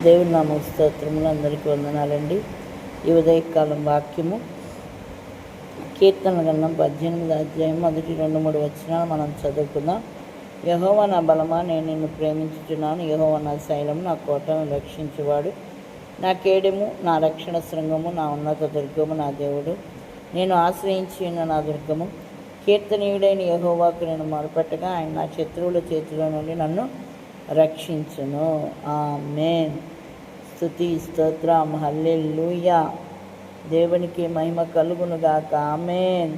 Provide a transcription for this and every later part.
దేవుని నామ స్తోత్రములు. అందరికీ వందనాలండి. ఈ ఉదయకాలం వాక్యము కీర్తన గ్రంథం 18వ అధ్యాయం 1-3 వచనాలు మనం చదువుకుందాం. యెహోవా నా బలమా, నేను నిన్ను ప్రేమించుచున్నాను. యెహోవా నా శైలము, నా కోటను రక్షించువాడు, నా కేడెము, నా రక్షణ శృంగము, నా ఉన్నత దుర్గము, నా దేవుడు, నేను ఆశ్రయించి ఉన్న నా దుర్గము. కీర్తనీయుడైన యెహోవాకు నేను మొరపెట్టగా ఆయన నా శత్రువుల చేతిలో నుండి నన్ను రక్షించును. ఆమేన్. స్తుతి స్తోత్రం, హల్లెలూయా. దేవునికి మహిమ కలుగునుగాక. ఆమేన్.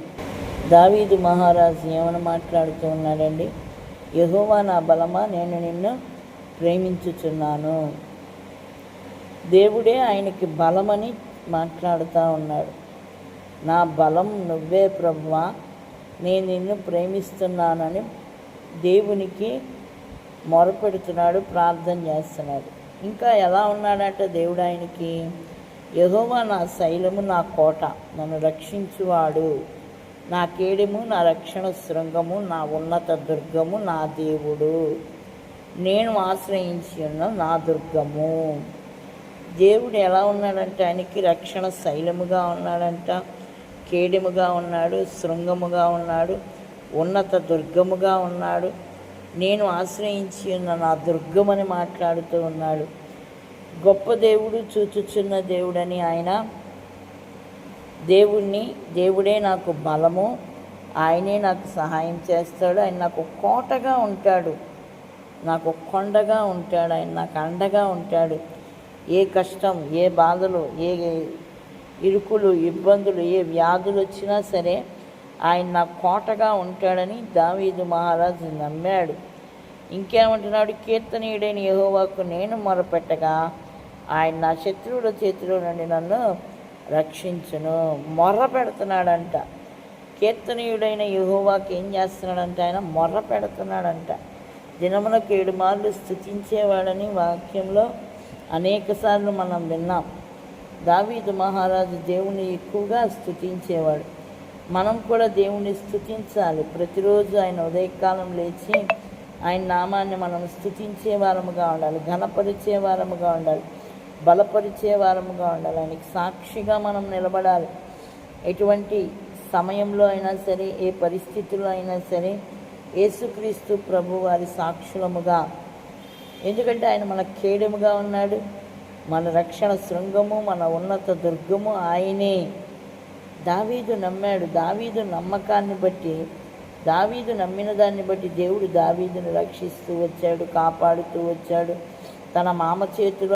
దావీదు మహారాజు ఏమని మాట్లాడుతూ ఉన్నాడండి? యెహోవా నా బలమా, నేను నిన్ను ప్రేమించుచున్నాను. దేవుడే ఆయనకి బలమని మాట్లాడుతూ ఉన్నాడు. నా బలం నువ్వే ప్రభువా, నేను నిన్ను ప్రేమిస్తున్నానని దేవునికి మొరపెడుతున్నాడు, ప్రార్థన చేస్తున్నాడు. ఇంకా ఎలా ఉన్నాడంటే దేవుడు ఆయనకి, యెహోవా నా శైలము, నా కోట, నన్ను రక్షించువాడు, నా కేడెము, నా రక్షణ శృంగము, నా ఉన్నత దుర్గము, నా దేవుడు, నేను ఆశ్రయించి ఉన్న నా దుర్గము. దేవుడు ఎలా ఉన్నాడంటే ఆయనకి రక్షణ శైలముగా ఉన్నాడంట, కేడెముగా ఉన్నాడు, శృంగముగా ఉన్నాడు, ఉన్నత దుర్గముగా ఉన్నాడు, నేను ఆశ్రయించి ఉన్న నా దుర్గమని మాట్లాడుతూ ఉన్నాడు. గొప్ప దేవుడు, చూచుచున్న దేవుడని ఆయన దేవుడే నాకు బలము, ఆయనే నాకు సహాయం చేస్తాడు, ఆయన నాకు కోటగా ఉంటాడు, నాకు కొండగా ఉంటాడు, ఆయన నాకు అండగా ఉంటాడు. ఏ కష్టం, ఏ బాధలు, ఏ ఇరుకులు, ఇబ్బందులు, ఏ వ్యాధులు వచ్చినా సరే ఆయన నా కోటగా ఉంటాడని దావీదు మహారాజు నమ్మాడు. ఇంకేమంటున్నాడు? కీర్తనీయుడైన యెహోవాకు నేను మొరపెట్టగా ఆయన నా శత్రువుల చేతిలో నుండి నన్ను రక్షించును. మొర్ర పెడుతున్నాడంట. కీర్తనీయుడైన యెహోవాకు ఏం చేస్తున్నాడంట? ఆయన మొర్ర పెడుతున్నాడంట. దినమునకు 7 మార్లు స్తుతించేవాడని వాక్యంలో అనేకసార్లు మనం విన్నాం. దావీదు మహారాజు దేవుని ఎక్కువగా స్తుతించేవాడు. మనం కూడా దేవుణ్ణి స్తుతించాలి. ప్రతిరోజు ఆయన ఉదయకాలం లేచి ఆయన నామాన్ని మనం స్తుతించే వారముగా ఉండాలి, ఘనపరిచే వారముగా ఉండాలి, బలపరిచే వారముగా ఉండాలి. ఆయనకి సాక్షిగా మనం నిలబడాలి. ఎటువంటి సమయంలో అయినా సరే, ఏ పరిస్థితుల్లో అయినా సరే యేసుక్రీస్తు ప్రభు వారి సాక్షులముగా. ఎందుకంటే ఆయన మన కేడెముగా ఉన్నాడు, మన రక్షణ శృంగము, మన ఉన్నత దుర్గము ఆయనే. దావీదు నమ్మాడు. దావీదు నమ్మకాన్ని బట్టి, దావీదు నమ్మిన దాన్ని బట్టి దేవుడు దావీదును రక్షిస్తూ వచ్చాడు, కాపాడుతూ వచ్చాడు. తన మామ చేతిలో